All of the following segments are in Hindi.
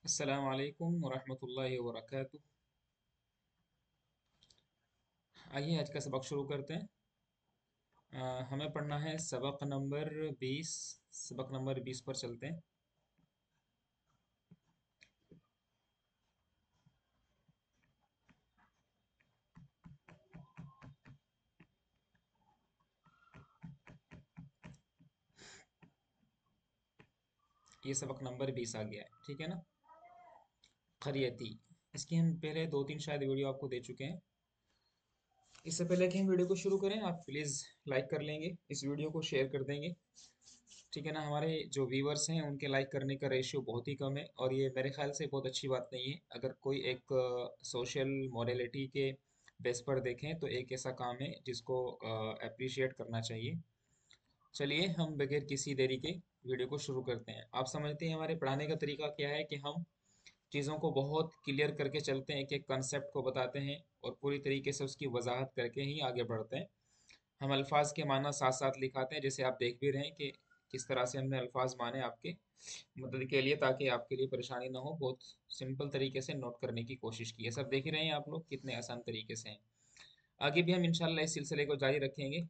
अस्सलाम वालेकुम वरहमतुल्लाहि वबरकातुह। आइए आज का सबक शुरू करते हैं। हमें पढ़ना है सबक नंबर 20। सबक नंबर 20 पर चलते हैं। ये सबक नंबर 20 आ गया है, ठीक है ना। क़रियती, इसकी हम पहले दो तीन शायद वीडियो आपको दे चुके हैं। इससे पहले कि हम वीडियो को शुरू करें, आप प्लीज़ लाइक कर लेंगे, इस वीडियो को शेयर कर देंगे, ठीक है ना। हमारे जो व्यूवर्स हैं उनके लाइक करने का रेशियो बहुत ही कम है और ये मेरे ख्याल से बहुत अच्छी बात नहीं है। अगर कोई एक सोशल मोरालिटी के बेस पर देखें तो एक ऐसा काम है जिसको अप्रिशिएट करना चाहिए। चलिए हम बगैर किसी देरी के वीडियो को शुरू करते हैं। आप समझते हैं हमारे पढ़ाने का तरीका क्या है कि हम चीज़ों को बहुत क्लियर करके चलते हैं, एक एक कंसेप्ट को बताते हैं और पूरी तरीके से उसकी वजाहत करके ही आगे बढ़ते हैं। हम अल्फाज के माना साथ साथ लिखाते हैं, जैसे आप देख भी रहे हैं कि किस तरह से हमने अल्फाज माने आपके मदद के लिए, ताकि आपके लिए परेशानी ना हो। बहुत सिंपल तरीके से नोट करने की कोशिश की है। सब देख ही रहे हैं आप लोग कितने आसान तरीके से हैं। आगे भी हम इंशाल्लाह इस सिलसिले को जारी रखेंगे।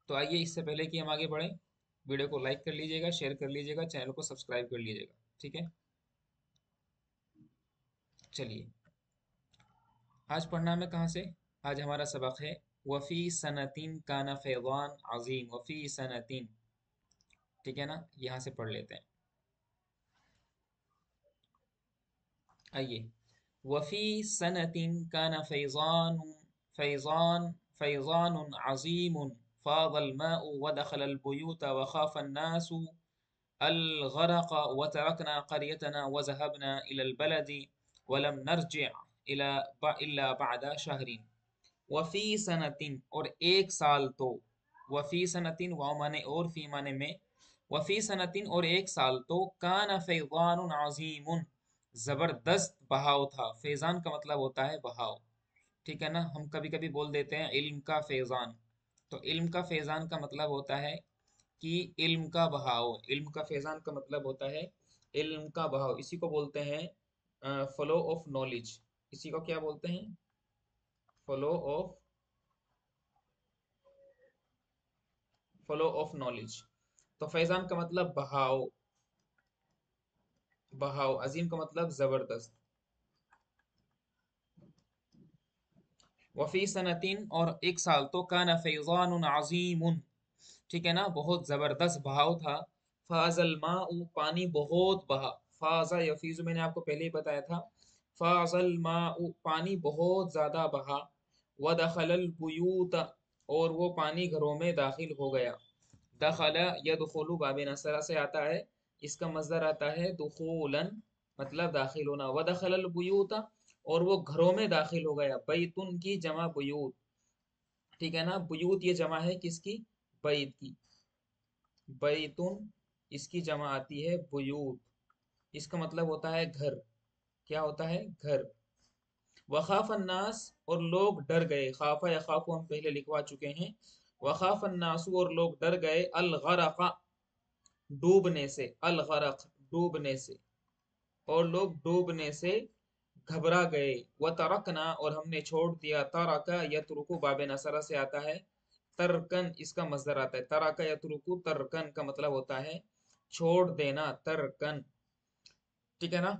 तो आइए, इससे पहले कि हम आगे बढ़ें, वीडियो को लाइक कर लीजिएगा, शेयर कर लीजिएगा, चैनल को सब्सक्राइब कर लीजिएगा, ठीक है। चलिए, आज पढ़ना में कहाँ से। आज हमारा सबक है वफ़ी सनतिन काना फैज़ान अज़ीम। वफ़ी सनतिन, ठीक है ना। यहाँ से पढ़ लेते हैं। आइए, वफ़ी सनतिन काना फैज़ान फैज़ान फैज़ान अज़ीम फ़ाज़ल माउ वदखल बुयूत वखाफ़ अन्नासु अलगरक वतरकना क़रियतना वज़हबना इलल बलदि वलम नरजिअ इल्ला बअद शहरिन। वफ़ी सनतिन, और एक साल तो। वफ़ी सनतिन, वाव माने और, फ़ी माने में। वफ़ी सनतिन, और एक साल तो। कान फ़ैज़ानुन अज़ीमुन, ज़बरदस्त बहाव था। फैज़ान का मतलब होता है बहाव, ठीक है ना। हम कभी कभी बोल देते हैं इल्म का फैज़ान। तो इल्म का फैज़ान का मतलब होता है कि इल्म का बहाव। इल्म का फैज़ान का मतलब होता है इल्म का बहाव। इसी को बोलते हैं फ्लो ऑफ नॉलेज। इसी को क्या बोलते हैं? Flow of flow of knowledge. तो फैजान का मतलब बहाव। बहाव। अजीम का मतलब जबरदस्त। वफी सनतिन, और एक साल तो। काना फैजान अजीमुन, ठीक है ना, बहुत जबरदस्त बहाव था। फाजल माउ, पानी बहुत बहा। फाजा यफीजु, मैंने आपको पहले ही बताया था। फाजल माउ, पानी बहुत ज्यादा बहा। वदखलल बुयूत, और वो पानी घरों में दाखिल हो गया। दखला यदखुलु बाबे नसरा से आता है। इसका मजदर आता है दुखूलन, मतलब दाखिल होना। वदखलल बुयूत, और वो घरों में दाखिल हो गया। बैतुन की जमा बुयूत, ठीक है ना। बुयूत ये जमा है किसकी? बैत की। बैतुन, इसकी जमा आती है बुयूत। इसका मतलब होता है घर। क्या होता है? घर। वखाफ अन्नास, और लोग डर गए। खाफा या खाफू हम पहले लिखवा चुके हैं। वखाफ अन्नासु, और लोग डर गए। अल गरका, डूबने से। अल गरक, डूबने से। और लोग डूबने से घबरा गए। व तरकना, और हमने छोड़ दिया। तरका यतरुकु बाबे नसरा से आता है। तरकन, इसका मजदर आता है। तरका यतरुकु तरकन का मतलब होता है छोड़ देना। तरकन, ठीक है ना।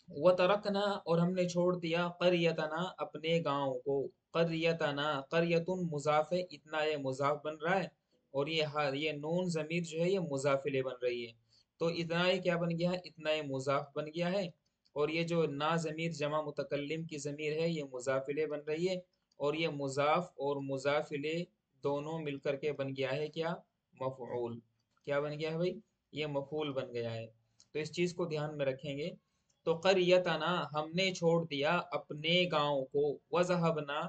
व तरकना, और हमने छोड़ दिया। करियतना, अपने गांव को। करियतना, करियतुन मुजाफ है, इतना ये मुजाफ बन रहा है। और ये नून जमीर जो है ये मुजाफिले बन रही है। तो इतना ये क्या बन गया है? इतना ये मुजाफ बन गया है। और ये जो ना जमीर जमा मुतकल्लिम की जमीर है ये मुजाफिले बन रही है। और ये मुजाफ और मुजाफिले दोनों मिलकर के बन गया है क्या? मफऊल। क्या बन गया है भाई? ये मफूल बन गया है। तो इस चीज को ध्यान में रखेंगे। तो करियतना, हमने छोड़ दिया अपने गांव को। वजहबना,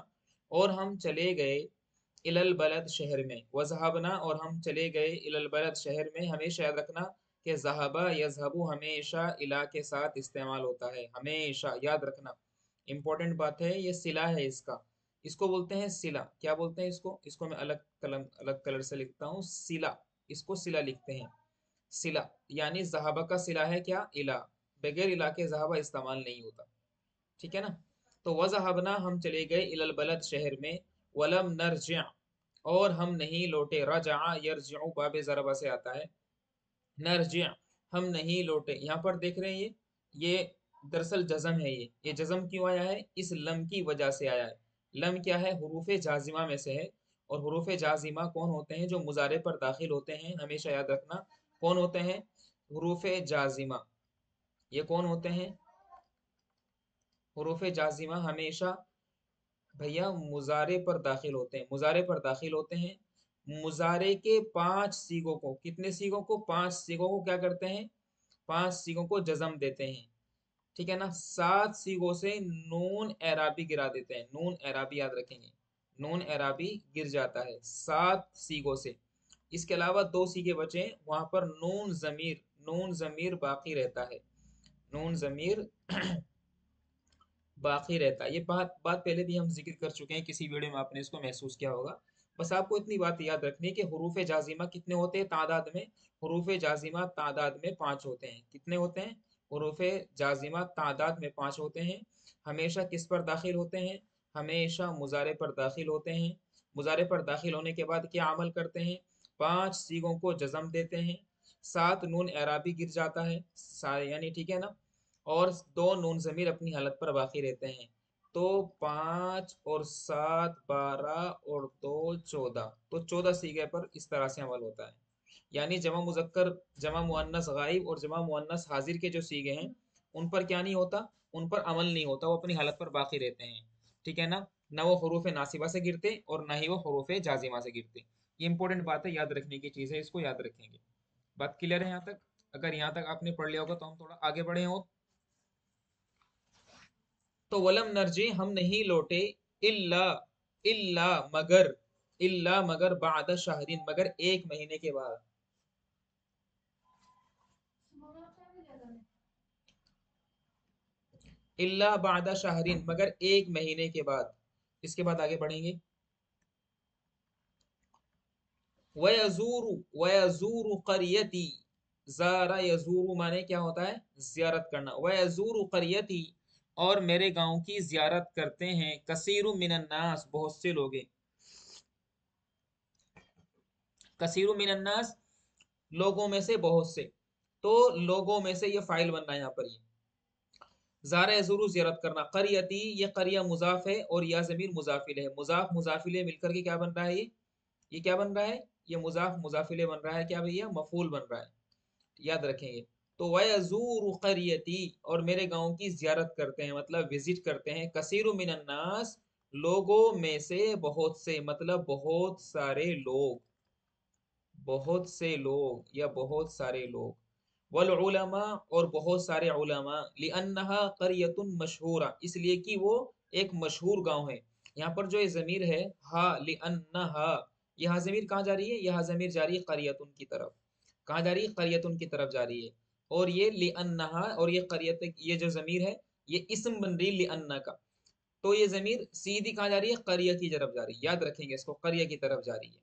और हम चले गए। इलल बलद, शहर में। वजहबना, और हम चले गए। इलल बलद, शहर में। हमेशा याद रखना कि जहबा यजहबु हमेशा इला के साथ इस्तेमाल होता है, हमेशा याद रखना। इंपॉर्टेंट बात है, ये सिला है इसका। इसको बोलते हैं सिला। क्या बोलते हैं इसको? इसको मैं अलग कलम अलग कलर से लिखता हूँ, सिला। इसको सिला लिखते हैं। सिला, यानी ज़हाबा का सिला है क्या, इला, बगैर इला के ज़हाबा इस्तेमाल नहीं होता, ठीक है ना। तो वज़हबना, हम चले गए, इलल बलद, शहर में, वलम नरजिअ, और हम नहीं लौटे, रजअ यरजिउ बाबे ज़रबा से आता है, नरजिअ हम नहीं लौटे। यहाँ पर देख रहे हैं ये दरअसल जज़म है, ये जज़म क्यों आया है, इस लम की वजह से आया है। लम क्या है, हुरूफ जाजिमा में से है, और हुरूफ जाजिमा कौन होते हैं, जो मुजारे पर दाखिल होते हैं, हमेशा याद रखना, कौन होते हैं, हुरूफ जाजिमा, ये कौन होते हैं, हुरूफ जाजिमा हमेशा भैया मुजारे पर दाखिल होते हैं, मुजारे पर दाखिल होते हैं। मुजारे के 5 सीगों को, कितने सीगों को, 5 सीगों को क्या करते हैं, 5 सीगों को जज़म देते हैं, ठीक है ना। 7 सीगों से नून एराबी गिरा देते हैं, नून एराबी याद रखेंगे, नून एराबी गिर जाता है 7 सीगों से। इसके अलावा 2 सीगे बचे, वहां पर नून जमीर, नून जमीर बाकी रहता है, नून जमीर बाकी रहता है। ये बात बात पहले भी हम जिक्र कर चुके हैं किसी वीडियो में, आपने इसको महसूस किया होगा। बस आपको इतनी बात याद रखनी है कि हुरूफ जाजिमा कितने होते हैं तादाद में, हुरूफ जाजिमा तादाद में 5 होते हैं, कितने होते हैं, हुरूफ जाजिमा तादाद में 5 होते हैं। हमेशा किस पर दाखिल होते हैं, हमेशा मुजारे पर दाखिल होते हैं। मुजारे पर दाखिल होने के बाद क्या अमल करते हैं, 5 सीगों को जज़म देते हैं, 7 नून एराबी गिर जाता है, यानी ठीक है ना, और 2 नून ज़मीर अपनी हालत पर बाकी रहते हैं। तो 5 और 7 12 और 2 14, तो 14 सीगे पर इस तरह से अमल होता है। यानी जमा मुजक्कर, जमा मुअन्नस गाइब और जमा मुअन्नस हाजिर के जो सीगे हैं, उन पर क्या नहीं होता, उन पर अमल नहीं होता, वो अपनी हालत पर बाकी रहते हैं, ठीक है ना। ना वो हरूफ नासिबा से गिरते और ना ही वो हरूफ जाजिमा से गिरते। ये इंपॉर्टेंट बात है, याद रखने की चीज़ है, इसको याद रखेंगे। बात क्लियर है यहाँ तक, अगर यहाँ तक आपने पढ़ लिया होगा तो हम थोड़ा आगे बढ़े हो। तो वलम नरजी हम नहीं लौटे, इल्ला, इल्ला मगर, इल्ला मगर बाद शाहरीन, मगर 1 महीने के बाद, इल्ला बाद शाहरीन मगर 1 महीने के बाद। इसके बाद आगे बढ़ेंगे, वयजूरु, वयजूरु करियती, ज़ारा यजूरु माने क्या होता है, जियारत करना, वयजूरु करियती, और मेरे गांव की जियारत करते हैं, कसीरु मिनन्नास बहुत से लोग, कसीरु मिनन्नास लोगों में से बहुत से, तो लोगों में से ये फाइल बनना है यहाँ पर, ये ज़ारा यज़ूरु ज़ियारत करना, क़रियती ये क़रिया मुज़ाफ़ है और या ज़मीर मुज़ाफ़िले है, मुज़ाफ़ मुज़ाफ़िले मिलकर के क्या बन रहा है, ये क्या बन रहा है, ये मुज़ाफ़ मुज़ाफ़िले बन रहा है, क्या भैया, मफ़ूल बन रहा है, याद रखेंगे। तो वयज़ूरु क़रियती, और मेरे गांव की ज़ियारत करते हैं, मतलब विजिट करते हैं, कसीरु मिनन्नास लोगों में से बहुत से, मतलब बहुत सारे लोग, बहुत से लोग या बहुत सारे लोग, वल उलमा और बहुत सारे उलमा, लिअन्नहा क़रियतुन मशहूरा इसलिए कि वो एक मशहूर गांव है। यहाँ पर जो ये ज़मीर है, हा लिअन्नहा, यहाँ ज़मीर कहाँ जा रही है, यहाँ ज़मीर जा रही है क़रियतुन की तरफ, कहाँ जा रही है, क़रियतुन की तरफ जा रही है। और ये लिअन्नहा और ये क़रियत, ये जो ज़मीर है ये इस्म बन रही है लिअन्ना का, तो ये ज़मीर सीधी कहाँ जा रही है, क़रिया की तरफ जा रही है, याद रखेंगे इसको, क़रिया की तरफ जा रही है।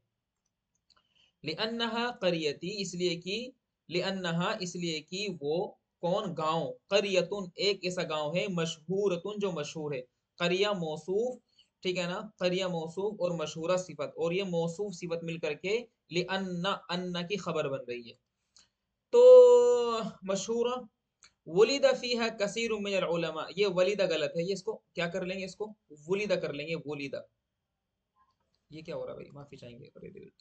लिअन्नहा क़रियती इसलिए कि, लिअन्नहा इसलिए कि वो कौन, गांव, क़रियतुन एक ऐसा गांव है, मशहूरतुन जो मशहूर है, क़रिया मौसूफ, ठीक है ना, क़रिया मौसूफ और मशहूरा सिफत, और ये मौसूफ सिफत मिल करके लिअन्ना, अन्ना की खबर बन रही है। तो मशहूरा, वलिदा फीहा कसीरुम मिनल उलमा, ये वलिदा गलत है, ये इसको क्या कर लेंगे, इसको वलिदा कर लेंगे, वलिदा। ये क्या हो रहा है भाई, माफी चाहेंगे, अरे रे।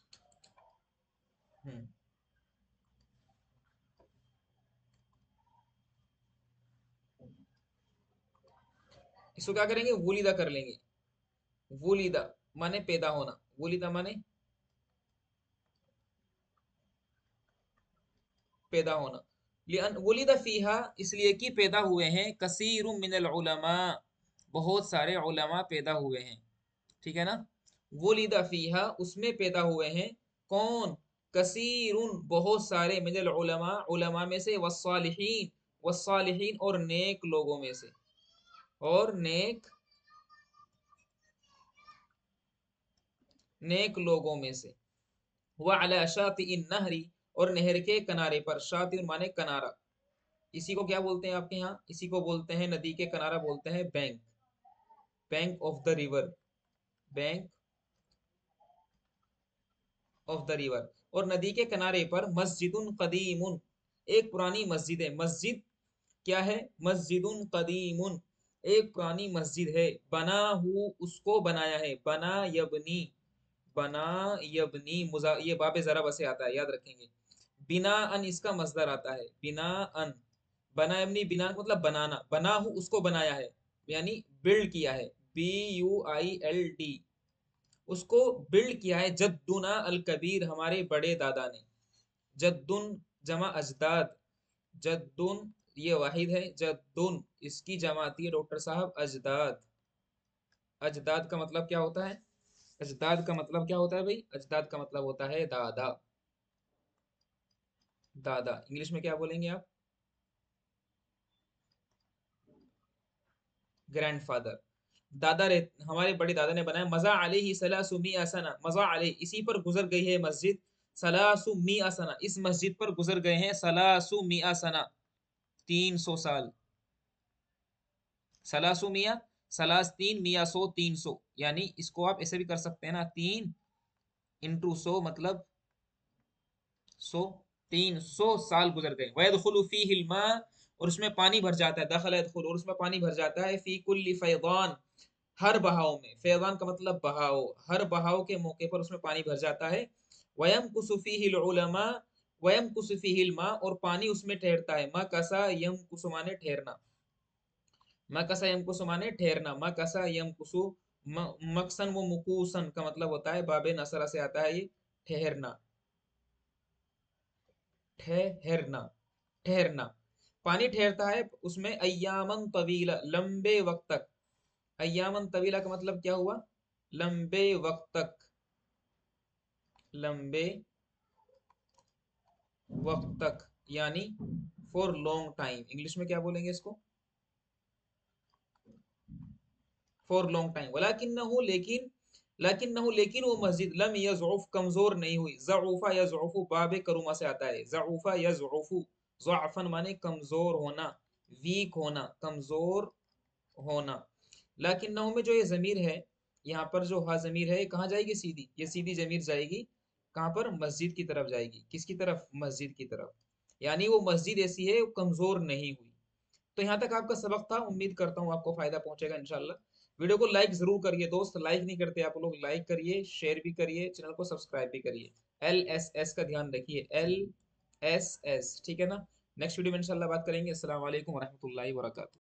हम्म, इसको क्या करेंगे, वुलिदा कर लेंगे, वुलिदा माने पैदा होना, वुलिदा माने पैदा होना, लिअन वुलिदा फीहा इसलिए कि पैदा हुए हैं, कसीरुम मिनल उलमा बहुत सारे उलमा पैदा हुए हैं, ठीक है ना। वुलिदा फीहा उसमें पैदा हुए हैं, कौन, कसीरुन बहुत सारे, मिनल उलमा उलमा में से, वस्सालिहीन वस्सालिहीन और नेक लोगों में से, और नेक, नेक लोगों में से, व अला शातिइन नहरी और नहर के किनारे पर, शातिन माने किनारा। इसी को क्या बोलते हैं आपके यहाँ? इसी को बोलते हैं, नदी के किनारा बोलते हैं bank, bank of the river, bank of the river. और नदी के किनारे पर मस्जिदुन कदीमुन, एक पुरानी मस्जिद है। मस्जिद क्या है? मस्जिदुन कदीमुन, एक पुरानी मस्जिद है। बना हु, उसको बनाया है। बना यबनी, बना यबनी ये बाबे जरा बसे आता है, याद रखेंगे। बिना अन इसका मसदर आता है, बिना अन। बना यबनी, बिना मतलब बनाना। बना हु, उसको बनाया है, यानी बिल्ड किया है। BUILD, उसको बिल्ड किया है। जद्दुना अल कबीर, हमारे बड़े दादा ने। जद्दुन जमा अजदाद, जद्दुन ये वाहिद है, जद्दुन इसकी जमा आती है डॉक्टर साहब अजदाद। अजदाद का मतलब क्या होता है? अजदाद का मतलब क्या होता है भाई? अजदाद का मतलब होता है दादा। दादा इंग्लिश में क्या बोलेंगे आप? ग्रैंडफादर। दादा रे, हमारे बड़े दादा ने बनाया। मजा अलैहि सलासु मिआ सना, मजा अलैहि इसी पर गुजर गई है मस्जिद। सलासु मिआ सना, इस मस्जिद पर गुजर गए हैं सलासु मिआ सना, 300 साल। सलासु मिया, सलास तीन, मिया सौ, 300, यानी इसको आप ऐसे भी कर सकते हैं ना, 3 × 100 मतलब 100, 300 साल गुजर गए। वयदखुलु फीहिल मा, और उसमें पानी भर जाता है। दखल यदखुल, और उसमें पानी भर जाता है। फी कुल्ली फैदान, हर बहाव में। फैदान का मतलब बहाव, हर बहाव के मौके पर उसमें पानी भर जाता है। वयम कुसुफीहिल उलमा, वयम कुसुफीहिल मा, और पानी उसमें ठहरता है। मा कसा यम कुसुमाने ठहरना, मकसा यमकुसु माने ठहरना। मकसा यमकुसु, मकसन वो मुकूसन का मतलब होता है, बाबे नसरा से आता है ये, ठहरना, ठहरना, ठहरना। पानी ठहरता है उसमें। अय्यामन तवीला, लंबे वक्त तक। अय्यामन तवीला का मतलब क्या हुआ? लंबे वक्त तक, लंबे वक्त तक, यानी फॉर लॉन्ग टाइम। इंग्लिश में क्या बोलेंगे इसको? For long time. वलाकिन्नहु, लेकिन, लाकिन्नहु लेकिन वो मस्जिद, लम यज़उफ कमजोर नहीं हुई। ज़ऊफा यज़उफु बाबे करुमा से आता है। ज़ऊफा यज़उफु, ज़अफन माने कमजोर होना, वीक होना, कमजोर होना। लाकिन्नहु में जो ये जमीर है, यहाँ पर जो हा जमीर है, ये कहाँ जाएगी? सीधी, ये सीधी जमीर जाएगी कहाँ पर? मस्जिद की तरफ जाएगी। किसकी तरफ? मस्जिद की तरफ। यानी वो मस्जिद ऐसी है, वो कमजोर नहीं हुई। तो यहाँ तक आपका सबक था। उम्मीद करता हूँ आपको फायदा पहुंचेगा इंशाल्लाह। वीडियो को लाइक जरूर करिए दोस्त, लाइक नहीं करते आप लोग, लाइक करिए, शेयर भी करिए, चैनल को सब्सक्राइब भी करिए। LSS का ध्यान रखिए, LSS, ठीक है ना। नेक्स्ट वीडियो में इंशाल्लाह बात करेंगे। अस्सलाम वालेकुम रहमतुल्लाहि व बरकातुहू।